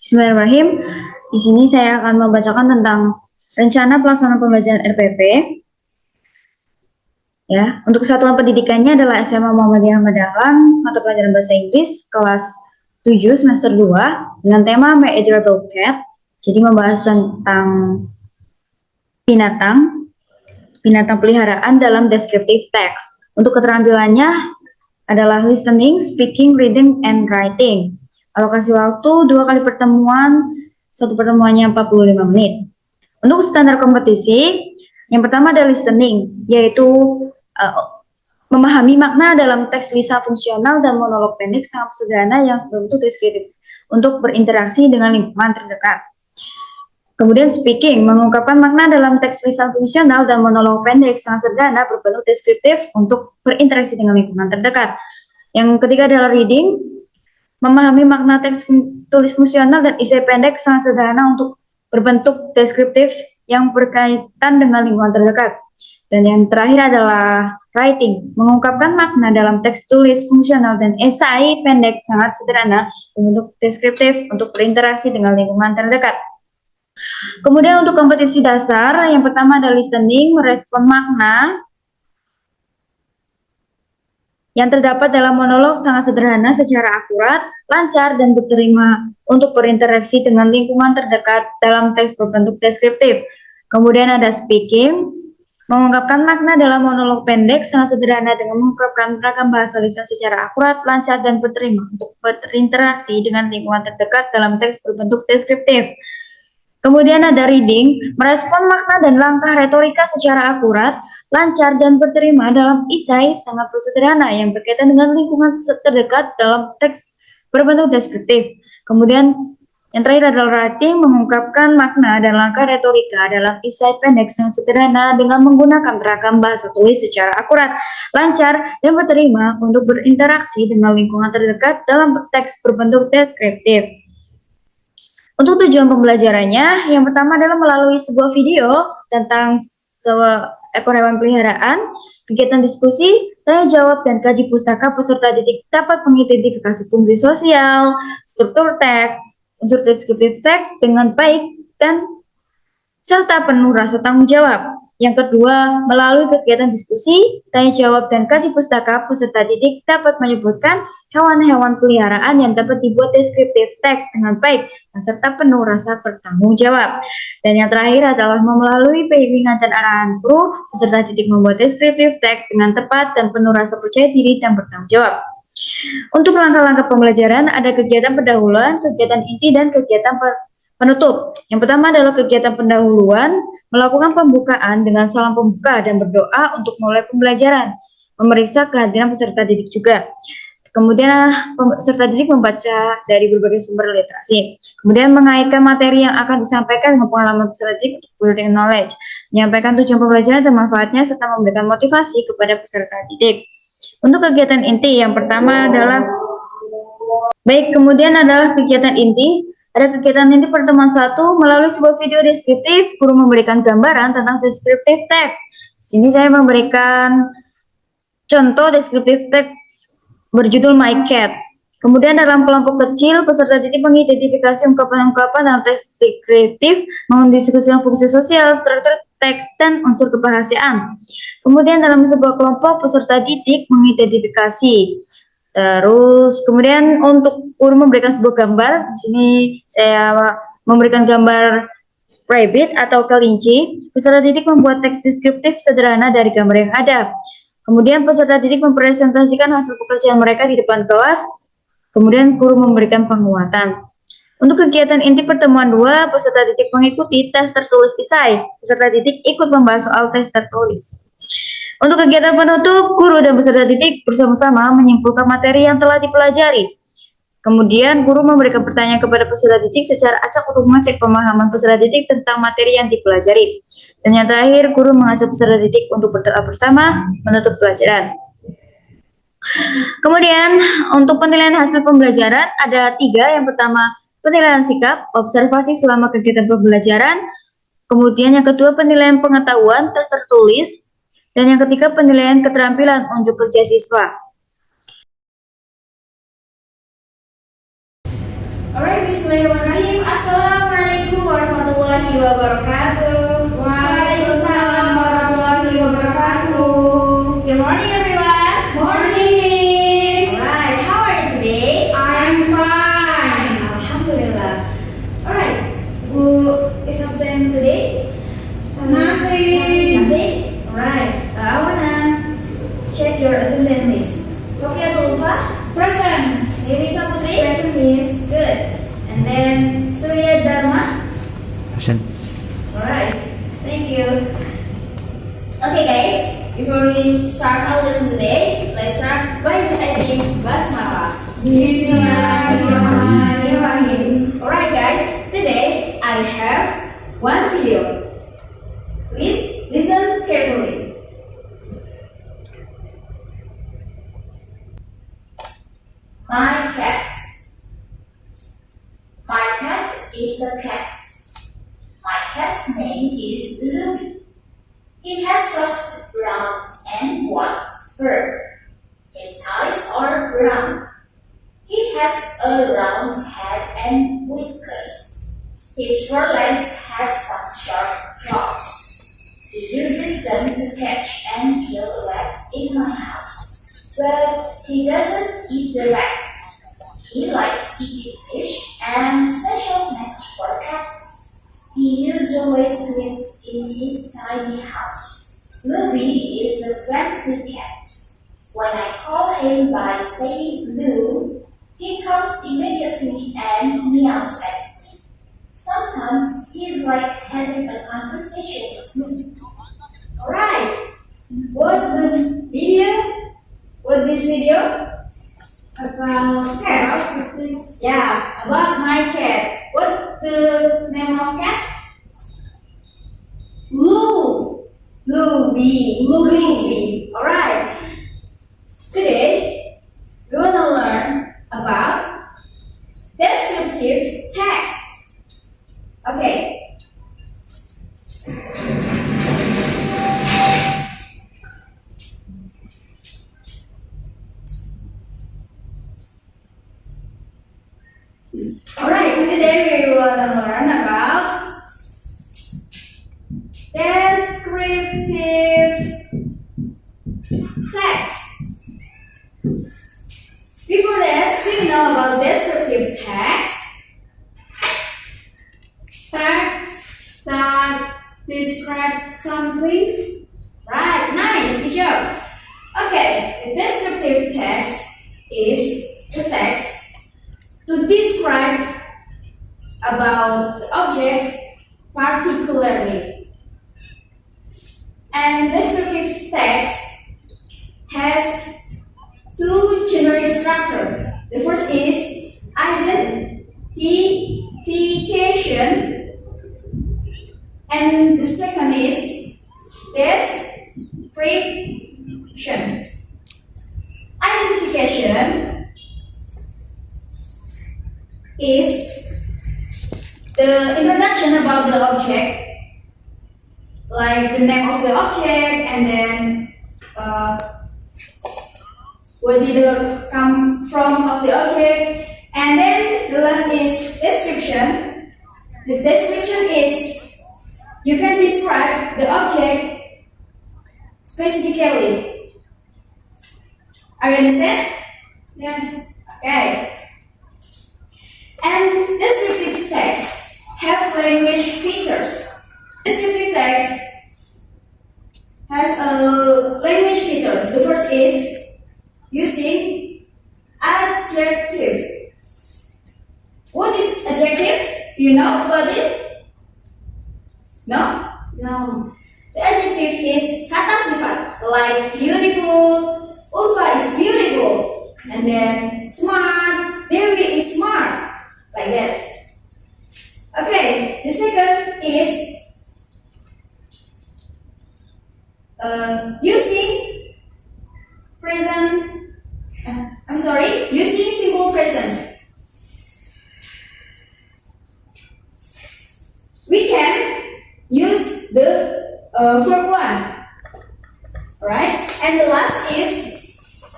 Bismillahirrahmanirrahim. Di sini saya akan membacakan tentang rencana pelaksanaan pembelajaran RPP. Ya, untuk kesatuan pendidikannya adalah SMA Muhammadiyah Ahmad Dahlan, mata pelajaran bahasa Inggris kelas 7 semester 2 dengan tema Measurable Pet. Jadi membahas tentang binatang peliharaan dalam descriptive text. Untuk keterampilannya adalah listening, speaking, reading, and writing. Alokasi waktu 2 kali pertemuan, satu pertemuannya 45 menit. Untuk standar kompetisi, yang pertama adalah listening, yaitu memahami makna dalam teks lisan fungsional dan monolog pendek sangat sederhana yang berbentuk deskriptif untuk berinteraksi dengan lingkungan terdekat. Kemudian speaking, mengungkapkan makna dalam teks lisan fungsional dan monolog pendek sangat sederhana berbentuk deskriptif untuk berinteraksi dengan lingkungan terdekat. Yang ketiga adalah reading, memahami makna teks tulis fungsional dan isi pendek sangat sederhana untuk berbentuk deskriptif yang berkaitan dengan lingkungan terdekat. Dan yang terakhir adalah writing, mengungkapkan makna dalam teks tulis fungsional dan esai pendek sangat sederhana berbentuk deskriptif untuk berinteraksi dengan lingkungan terdekat. Kemudian untuk kompetisi dasar, yang pertama adalah listening, merespon makna yang terdapat dalam monolog sangat sederhana secara akurat, lancar, dan diterima untuk berinteraksi dengan lingkungan terdekat dalam teks berbentuk deskriptif. Kemudian ada speaking, mengungkapkan makna dalam monolog pendek sangat sederhana dengan mengungkapkan beragam bahasa lisan secara akurat, lancar, dan diterima untuk berinteraksi dengan lingkungan terdekat dalam teks berbentuk deskriptif. Kemudian ada reading, merespon makna dan langkah retorika secara akurat, lancar, dan berterima dalam isai sangat sederhana yang berkaitan dengan lingkungan terdekat dalam teks berbentuk deskriptif. Kemudian yang terakhir adalah writing, mengungkapkan makna dan langkah retorika dalam isai pendek sangat sederhana dengan menggunakan beragam bahasa tulis secara akurat, lancar, dan berterima untuk berinteraksi dengan lingkungan terdekat dalam teks berbentuk deskriptif. Untuk tujuan pembelajarannya, yang pertama adalah melalui sebuah video tentang seekor hewan peliharaan, kegiatan diskusi, tanya jawab, dan kaji pustaka peserta didik dapat mengidentifikasi fungsi sosial, struktur teks, unsur deskriptif teks dengan baik, dan serta penuh rasa tanggung jawab. Yang kedua, melalui kegiatan diskusi, tanya jawab, dan kaji pustaka, peserta didik dapat menyebutkan hewan-hewan peliharaan yang dapat dibuat deskriptif teks dengan baik dan serta penuh rasa bertanggung jawab. Dan yang terakhir adalah melalui bimbingan dan arahan guru, peserta didik membuat deskriptif teks dengan tepat dan penuh rasa percaya diri dan bertanggung jawab. Untuk langkah-langkah pembelajaran, ada kegiatan pendahuluan, kegiatan inti, dan kegiatan penutup. Yang pertama adalah kegiatan pendahuluan, melakukan pembukaan dengan salam pembuka dan berdoa untuk mulai pembelajaran, memeriksa kehadiran peserta didik juga. Kemudian peserta didik membaca dari berbagai sumber literasi. Kemudian mengaitkan materi yang akan disampaikan dengan pengalaman peserta didik untuk building knowledge, menyampaikan tujuan pembelajaran dan manfaatnya serta memberikan motivasi kepada peserta didik. Untuk kegiatan inti, yang pertama adalah kemudian adalah kegiatan inti. Ada kegiatan inti pertemuan 1, melalui sebuah video deskriptif, guru memberikan gambaran tentang deskriptif teks. Di sini saya memberikan contoh deskriptif teks berjudul My Cat. Kemudian dalam kelompok kecil, peserta didik mengidentifikasi ungkapan-ungkapan dalam teks deskriptif, mendiskusikan fungsi sosial, struktur teks, dan unsur kebahasaan. Kemudian dalam sebuah kelompok, peserta didik mengidentifikasi. Terus kemudian untuk guru memberikan sebuah gambar, di sini saya memberikan gambar rabbit atau kelinci. Peserta didik membuat teks deskriptif sederhana dari gambar yang ada. Kemudian peserta didik mempresentasikan hasil pekerjaan mereka di depan kelas. Kemudian guru memberikan penguatan. Untuk kegiatan inti pertemuan 2, peserta didik mengikuti tes tertulis isai. Peserta didik ikut membahas soal tes tertulis. Untuk kegiatan penutup, guru dan peserta didik bersama-sama menyimpulkan materi yang telah dipelajari. Kemudian, guru memberikan pertanyaan kepada peserta didik secara acak untuk mengecek pemahaman peserta didik tentang materi yang dipelajari. Dan yang terakhir, guru mengajak peserta didik untuk berdoa bersama menutup pelajaran. Kemudian, untuk penilaian hasil pembelajaran ada 3. Yang pertama, penilaian sikap, observasi selama kegiatan pembelajaran. Kemudian yang kedua, penilaian pengetahuan, tes tertulis. Dan yang ketiga, penilaian keterampilan unjuk kerja siswa. Alright, bismillahirrahmanirrahim. warahmatullahi wabarakatuh. Waalaikumsalam warahmatullahi wabarakatuh. Good morning, everyone. Morning, Miss. Alright, how are you today? I'm fine. Alhamdulillah. Alright, who is absent today? Nothing. Nothing? Alright, I wanna check your attendance list. Sofia Tulfa? Present. Elisa Putri? Present, Miss. Good. And then Surya Dharma? Present. Alright, thank you. Okay guys, before we start our lesson today, let's start by reciting Basmalah. Bismillahirrahmanirrahim. Alright guys, today I have one video. Please listen carefully. My cat. My cat is a cat. My cat's name is Louie. He has soft brown and white fur. His eyes are brown. He has a round head and whiskers. His forelegs have some sharp claws. He uses them to catch and kill rats in my house. But he doesn't eat the rats. He likes eating fish and special snacks for cats. He usually sleeps in his tiny house. Louie is a friendly cat. When I call him by saying Lou, he comes immediately and meows at me. Sometimes he is like having a conversation with me. Alright, what this video? About Cat. this. Yeah, about my cat. What the name of cat? Lou. Louie. Alright. Today, we want to learn about descriptive text. Okay. Alright, today we want to learn about descriptive text. Before that, do you know about descriptive text? Text that describe something. Right, nice, good job. Okay, the descriptive text is the text to describe about the object particularly. And descriptive text has two generic structure. The first is identification, and the second is description. Identification is the introduction about the object, like the name of the object, and then where did it come from of the object, and then the last is description. The description is you can describe the object specifically. Are you understand? Yes. Okay. And descriptive text have language features. Descriptive text has language features. The first is using adjective. What is adjective? Do you know about it? No? No. The adjective is kata sifat, like beautiful, Ulfa is beautiful, and then smart, Dewi is smart, like that. Okay, the second is using using simple present. We can use the verb one, right? And the last is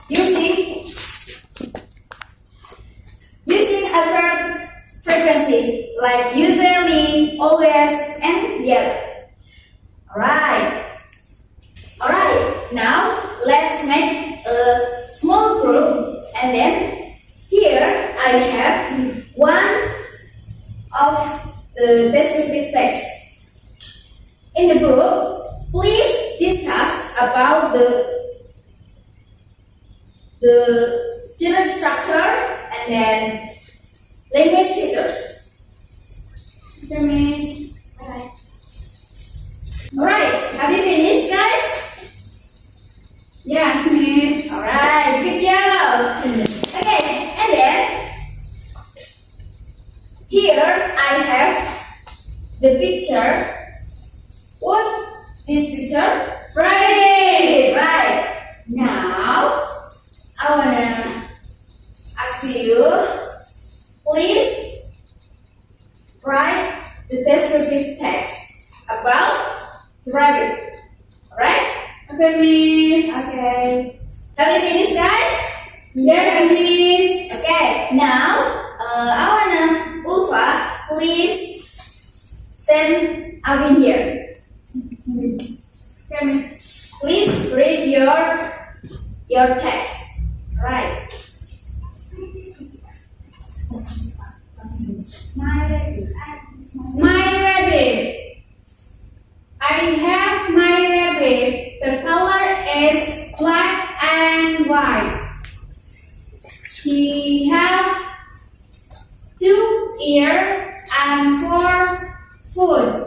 using a verb frequency, like usually, always, and the other. Alright, now let's make a small group, and then here I have one of the descriptive text. In the group, please discuss about the generic structure and then language features. Okay, Miss. Alright, have you finished, guys? Yes, Miss. Alright, good job. Okay, and then here I have the picture. What this picture? Rabbit. Right. Now I wanna ask you, please write the descriptive text about the rabbit. Alright? Okay, Miss. Okay. Have you finished, guys? Yes, Miss. Okay. Now I wanna Ulfa, please stand up in here. Okay, Miss. Please read your text. Right. My rabbit. I have my rabbit. The color is black and white. He has 2 ears and 4 foot.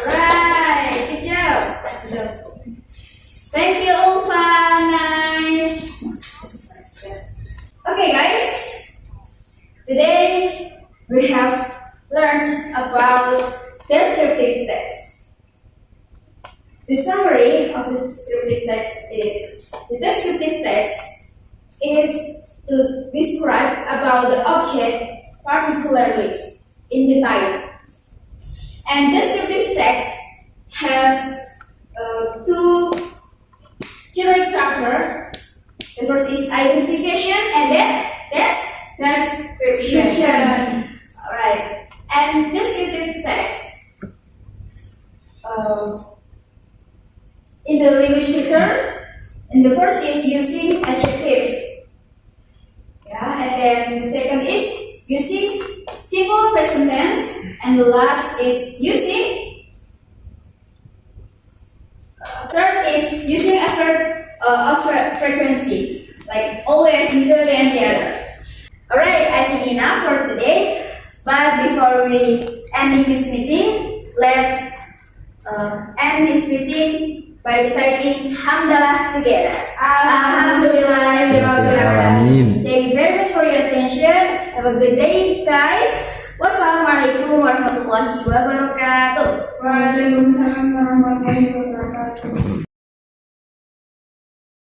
Right. Good job. Thank you, Ulfa. Nice. Okay, guys. Today we have learned about descriptive text. The summary of the descriptive text is: the descriptive text is to describe about the object particularly in detail. And descriptive text has 2 generic structure. The first is identification, and then description. Description. Alright. And descriptive text in the language feature, and the first is using adjective. Yeah, and then the second is using simple present tense, and the last is using third is using a frequency, like always, usually, and the other. Alright, I think enough for today. But before we ending this meeting, let's end this meeting by reciting Hamdalah together. Alhamdulillah. Thank you very much for your attention. Have a good day, guys. Wassalamualaikum warahmatullahi wabarakatuh.